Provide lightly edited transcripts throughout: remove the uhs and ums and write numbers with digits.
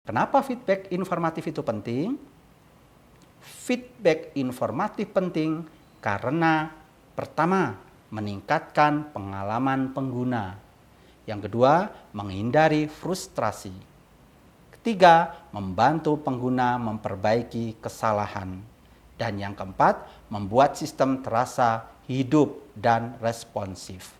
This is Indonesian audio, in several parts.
Kenapa feedback informatif itu penting? Feedback informatif penting karena pertama, meningkatkan pengalaman pengguna. Yang kedua, menghindari frustrasi. Ketiga, membantu pengguna memperbaiki kesalahan. Dan yang keempat, membuat sistem terasa hidup dan responsif.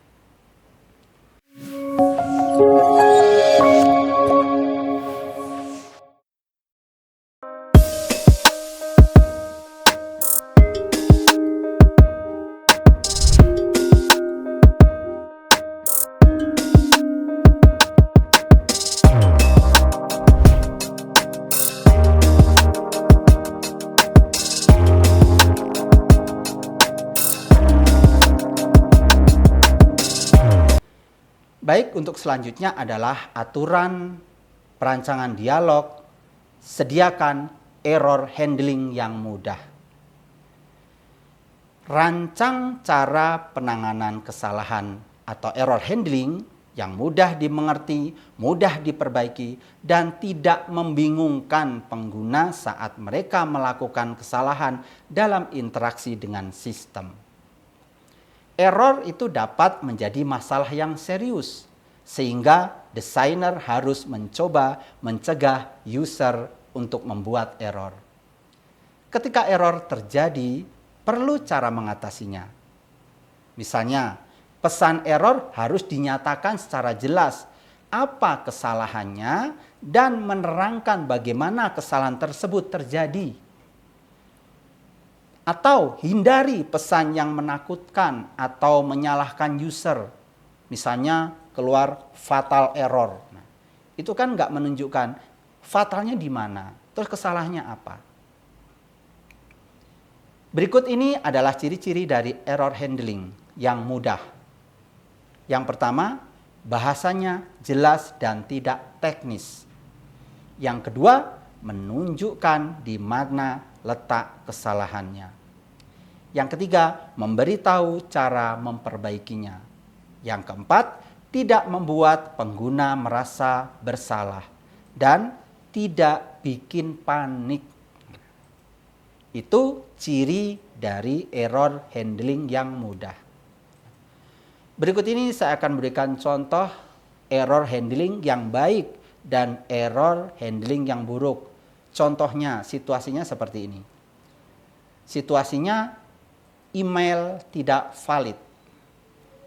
Baik, untuk selanjutnya adalah aturan perancangan dialog, sediakan error handling yang mudah. Rancang cara penanganan kesalahan atau error handling yang mudah dimengerti, mudah diperbaiki, dan tidak membingungkan pengguna saat mereka melakukan kesalahan dalam interaksi dengan sistem. Error itu dapat menjadi masalah yang serius, sehingga desainer harus mencoba mencegah user untuk membuat error. Ketika error terjadi, perlu cara mengatasinya. Misalnya, pesan error harus dinyatakan secara jelas apa kesalahannya dan menerangkan bagaimana kesalahan tersebut terjadi. Atau hindari pesan yang menakutkan atau menyalahkan user. Misalnya keluar fatal error. Nah, itu kan nggak menunjukkan fatalnya di mana, terus kesalahannya apa. Berikut ini adalah ciri-ciri dari error handling yang mudah. Yang pertama, bahasanya jelas dan tidak teknis. Yang kedua, menunjukkan di mana letak kesalahannya. Yang ketiga, memberitahu cara memperbaikinya. Yang keempat, tidak membuat pengguna merasa bersalah dan tidak bikin panik. Itu ciri dari error handling yang mudah. Berikut ini saya akan berikan contoh error handling yang baik dan error handling yang buruk. Contohnya, situasinya seperti ini. Situasinya, email tidak valid.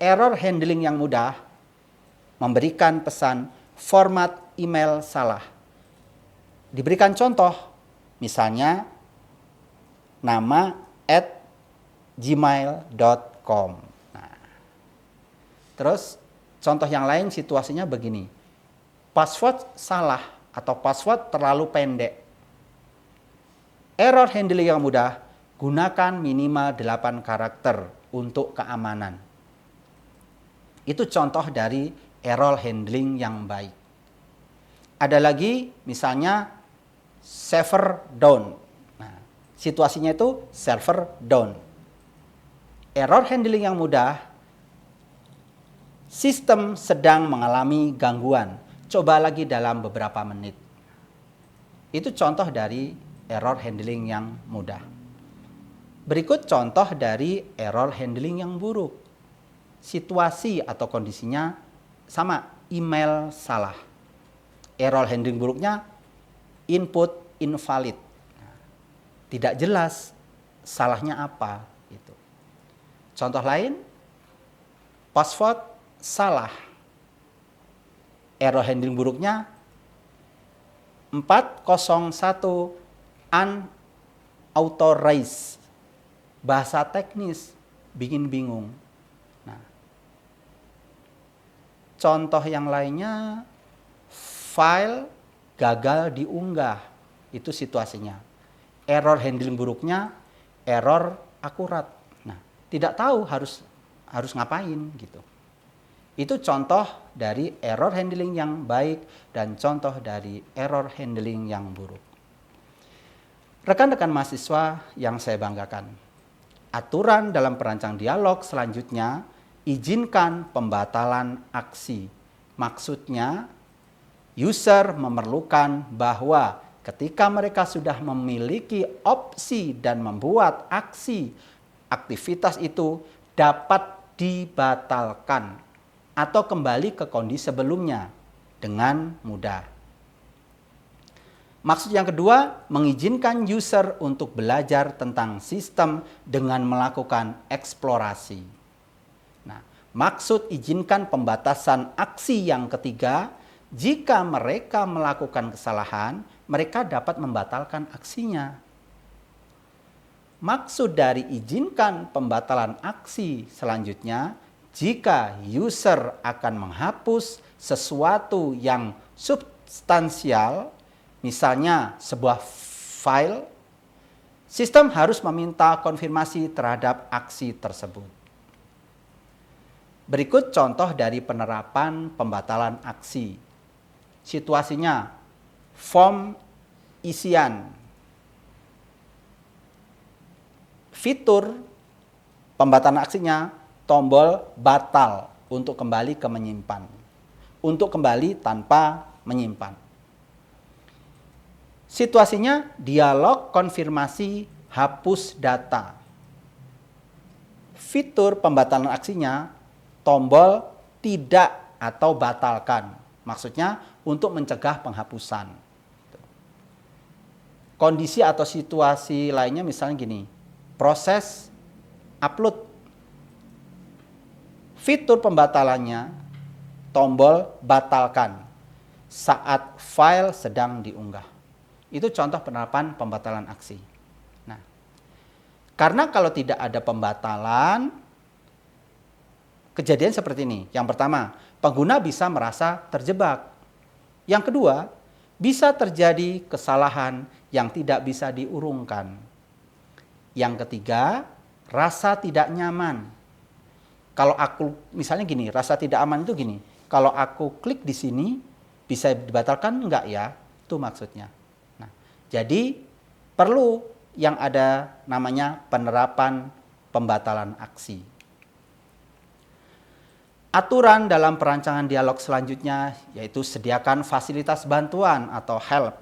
Error handling yang mudah memberikan pesan format email salah. Diberikan contoh, misalnya nama @gmail.com. Nah, terus contoh yang lain situasinya begini. Password salah atau password terlalu pendek. Error handling yang mudah, gunakan minimal 8 karakter untuk keamanan. Itu contoh dari error handling yang baik. Ada lagi misalnya server down. Nah, situasinya itu server down. Error handling yang mudah, sistem sedang mengalami gangguan. Coba lagi dalam beberapa menit. Itu contoh dari error handling yang mudah. Berikut contoh dari error handling yang buruk. Situasi atau kondisinya sama, email salah. Error handling buruknya, input invalid. Tidak jelas salahnya apa. Gitu. Contoh lain, password salah. Error handling buruknya, 401 unauthorized. Bahasa teknis, bikin bingung. Nah, contoh yang lainnya, file gagal diunggah. Itu situasinya. Error handling buruknya, error akurat. Nah, tidak tahu harus ngapain gitu. Itu contoh dari error handling yang baik dan contoh dari error handling yang buruk. Rekan-rekan mahasiswa yang saya banggakan, aturan dalam perancang dialog selanjutnya, izinkan pembatalan aksi. Maksudnya, User memerlukan bahwa ketika mereka sudah memiliki opsi dan membuat aksi, aktivitas itu dapat dibatalkan atau kembali ke kondisi sebelumnya dengan mudah. Maksud yang kedua, mengizinkan user untuk belajar tentang sistem dengan melakukan eksplorasi. Nah, maksud izinkan pembatasan aksi yang ketiga, jika mereka melakukan kesalahan, mereka dapat membatalkan aksinya. Maksud dari izinkan pembatalan aksi selanjutnya, jika user akan menghapus sesuatu yang substansial, misalnya sebuah file, sistem harus meminta konfirmasi terhadap aksi tersebut. Berikut contoh dari penerapan pembatalan aksi. Situasinya, form isian. Fitur pembatalan aksinya, tombol batal untuk kembali ke menyimpan. Untuk kembali tanpa menyimpan. Situasinya, dialog konfirmasi hapus data. Fitur pembatalan aksinya, tombol tidak atau batalkan. Maksudnya untuk mencegah penghapusan. Kondisi atau situasi lainnya misalnya gini, proses upload. Fitur pembatalannya, tombol batalkan saat file sedang diunggah. Itu contoh penerapan pembatalan aksi. Nah, karena kalau tidak ada pembatalan, kejadian seperti ini. Yang pertama, pengguna bisa merasa terjebak. Yang kedua, bisa terjadi kesalahan yang tidak bisa diurungkan. Yang ketiga, rasa tidak nyaman. Kalau aku, misalnya gini, rasa tidak aman itu gini. Kalau aku klik di sini, bisa dibatalkan enggak ya? Itu maksudnya. Nah, jadi perlu yang ada namanya penerapan pembatalan aksi. Aturan dalam perancangan dialog selanjutnya yaitu sediakan fasilitas bantuan atau help.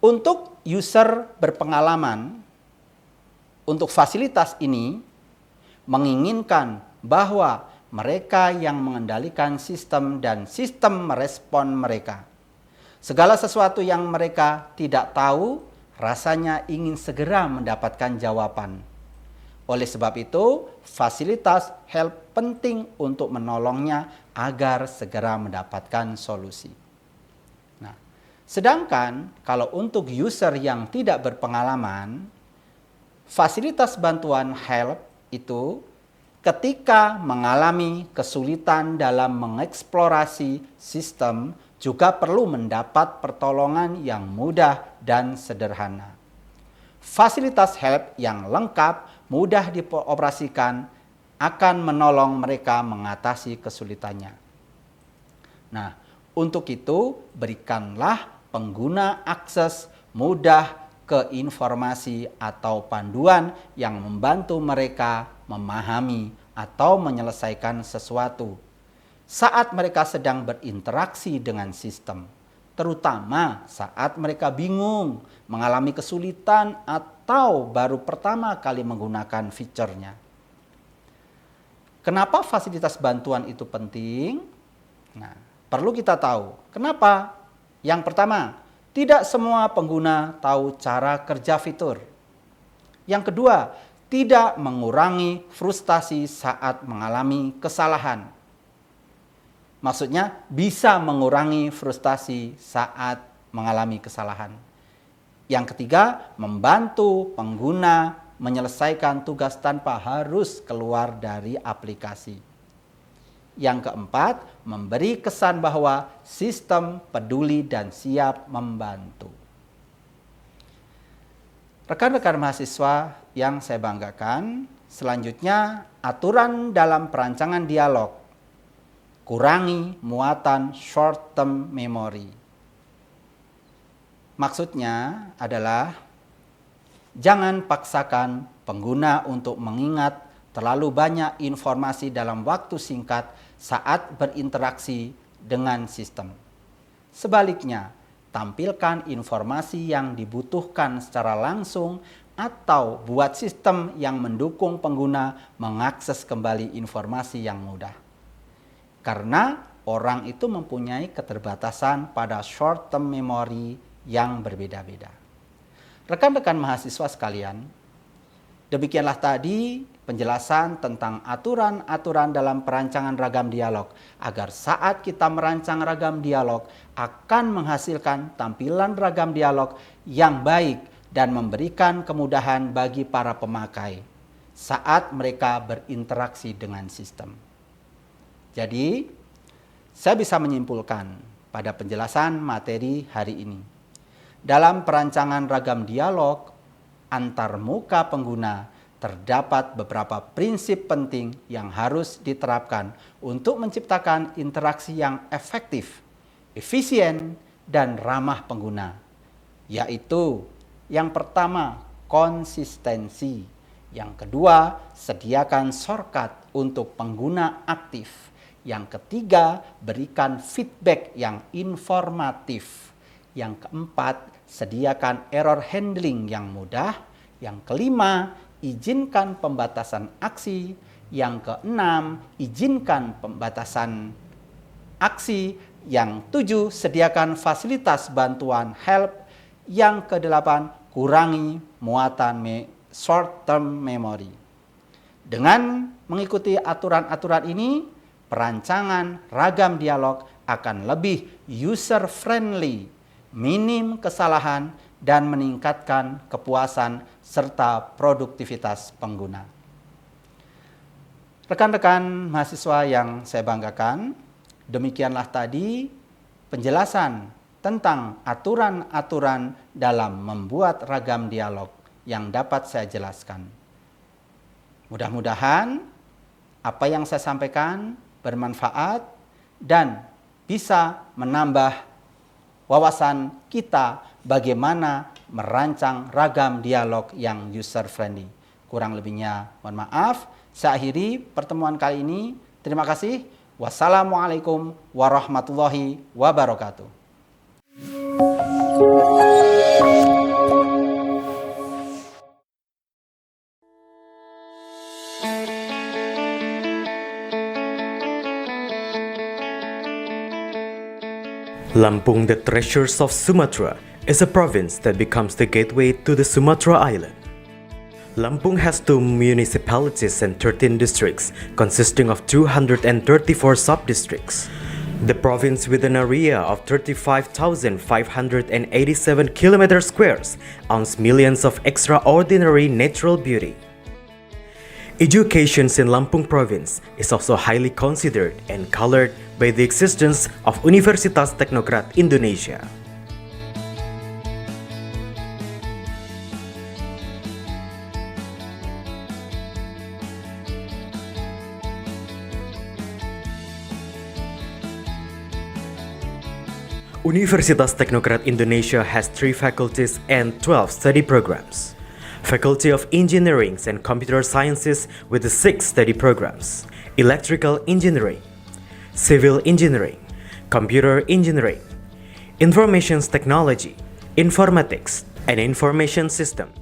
Untuk user berpengalaman, untuk fasilitas ini menginginkan bahwa mereka yang mengendalikan sistem dan sistem merespon mereka. Segala sesuatu yang mereka tidak tahu, rasanya ingin segera mendapatkan jawaban. Oleh sebab itu, fasilitas help penting untuk menolongnya agar segera mendapatkan solusi. Nah, sedangkan kalau untuk user yang tidak berpengalaman, fasilitas bantuan help itu ketika mengalami kesulitan dalam mengeksplorasi sistem juga perlu mendapat pertolongan yang mudah dan sederhana. Fasilitas help yang lengkap, mudah dioperasikan, akan menolong mereka mengatasi kesulitannya. Nah, untuk itu berikanlah pengguna akses mudah ke informasi atau panduan yang membantu mereka memahami atau menyelesaikan sesuatu saat mereka sedang berinteraksi dengan sistem, terutama saat mereka bingung, mengalami kesulitan, atau baru pertama kali menggunakan fiturnya. Kenapa fasilitas bantuan itu penting? Nah, perlu kita tahu. Kenapa? Yang pertama, tidak semua pengguna tahu cara kerja fitur. Yang kedua, tidak mengurangi frustasi saat mengalami kesalahan. Maksudnya bisa mengurangi frustasi saat mengalami kesalahan. Yang ketiga, membantu pengguna menyelesaikan tugas tanpa harus keluar dari aplikasi. Yang keempat, memberi kesan bahwa sistem peduli dan siap membantu. Rekan-rekan mahasiswa yang saya banggakan, selanjutnya aturan dalam perancangan dialog. Kurangi muatan short term memory. Maksudnya adalah jangan paksakan pengguna untuk mengingat terlalu banyak informasi dalam waktu singkat saat berinteraksi dengan sistem. Sebaliknya, tampilkan informasi yang dibutuhkan secara langsung atau buat sistem yang mendukung pengguna mengakses kembali informasi yang mudah. Karena orang itu mempunyai keterbatasan pada short term memory yang berbeda-beda. Rekan-rekan mahasiswa sekalian, demikianlah tadi penjelasan tentang aturan-aturan dalam perancangan ragam dialog agar saat kita merancang ragam dialog akan menghasilkan tampilan ragam dialog yang baik dan memberikan kemudahan bagi para pemakai saat mereka berinteraksi dengan sistem. Jadi, saya bisa menyimpulkan pada penjelasan materi hari ini. Dalam perancangan ragam dialog antar muka pengguna, terdapat beberapa prinsip penting yang harus diterapkan untuk menciptakan interaksi yang efektif, efisien, dan ramah pengguna. Yaitu, yang pertama, konsistensi. Yang kedua, sediakan shortcut untuk pengguna aktif. Yang ketiga, berikan feedback yang informatif. Yang keempat, sediakan error handling yang mudah. Yang kelima, izinkan pembatasan aksi. Yang keenam, izinkan pembatasan aksi. Yang tujuh, sediakan fasilitas bantuan help. Yang kedelapan, kurangi muatan short term memory. Dengan mengikuti aturan-aturan ini, perancangan ragam dialog akan lebih user friendly, minim kesalahan, dan meningkatkan kepuasan serta produktivitas pengguna. Rekan-rekan mahasiswa yang saya banggakan, demikianlah tadi penjelasan tentang aturan-aturan dalam membuat ragam dialog yang dapat saya jelaskan. Mudah-mudahan apa yang saya sampaikan bermanfaat dan bisa menambah wawasan kita bagaimana merancang ragam dialog yang user friendly. Kurang lebihnya mohon maaf. Saya akhiri pertemuan kali ini. Terima kasih. Wassalamualaikum warahmatullahi wabarakatuh. Lampung, the Treasures of Sumatra, is a province that becomes the gateway to the Sumatra Island. Lampung has 2 municipalities and 13 districts, consisting of 234 sub-districts. The province, with an area of 35,587 kilometer squares, owns millions of extraordinary natural beauty. Education in Lampung province is also highly considered and colored by the existence of Universitas Teknokrat Indonesia. Universitas Teknokrat Indonesia has 3 faculties and 12 study programs. Faculty of Engineering and Computer Sciences with the 6 study programs: Electrical Engineering, Civil Engineering, Computer Engineering, Information Technology, Informatics, and Information System.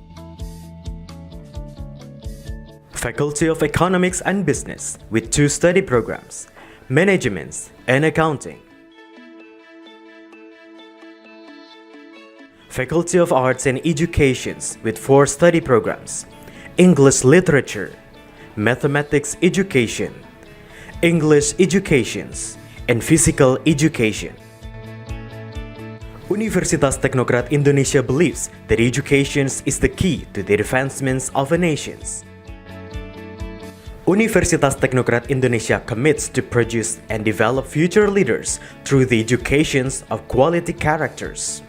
Faculty of Economics and Business with 2 study programs: Management and Accounting. Faculty of Arts and Educations with 4 study programs: English Literature, Mathematics Education, English Educations, and Physical Education. Universitas Teknokrat Indonesia believes that education is the key to the advancements of a nation. Universitas Teknokrat Indonesia commits to produce and develop future leaders through the education of quality characters.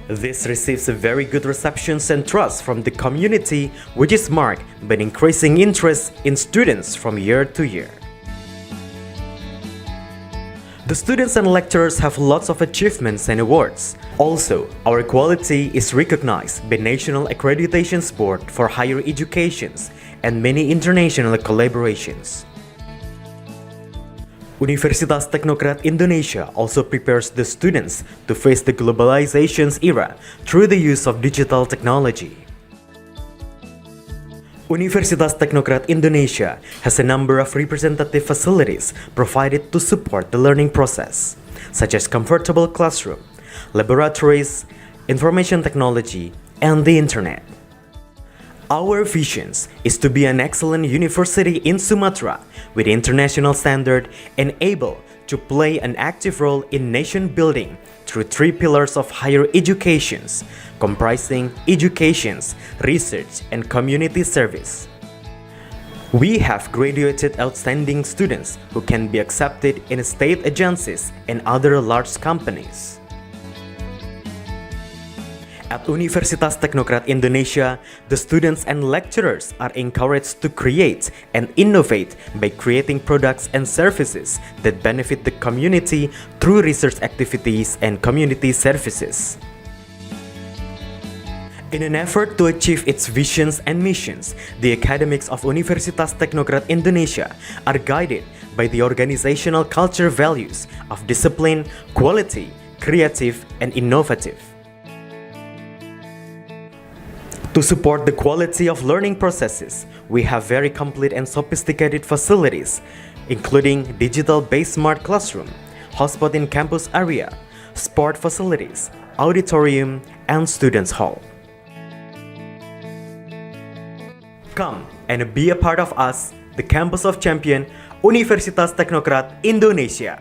This receives a very good reception and trust from the community, which is marked by increasing interest in students from year to year. The students and lecturers have lots of achievements and awards. Also, our quality is recognized by National Accreditation Board for Higher Education and many international collaborations. Universitas Teknokrat Indonesia also prepares the students to face the globalization's era through the use of digital technology. Universitas Teknokrat Indonesia has a number of representative facilities provided to support the learning process, such as comfortable classroom, laboratories, information technology, and the internet. Our vision is to be an excellent university in Sumatra with international standard and able to play an active role in nation building through three pillars of higher education, comprising education, research, and community service. We have graduated outstanding students who can be accepted in state agencies and other large companies. At Universitas Teknokrat Indonesia, the students and lecturers are encouraged to create and innovate by creating products and services that benefit the community through research activities and community services. In an effort to achieve its visions and missions, the academics of Universitas Teknokrat Indonesia are guided by the organizational culture values of discipline, quality, creative, and innovative. To support the quality of learning processes, we have very complete and sophisticated facilities, including digital-based smart classroom, hotspot in campus area, sport facilities, auditorium, and students' hall. Come and be a part of us, the Campus of Champion, Universitas Teknokrat Indonesia.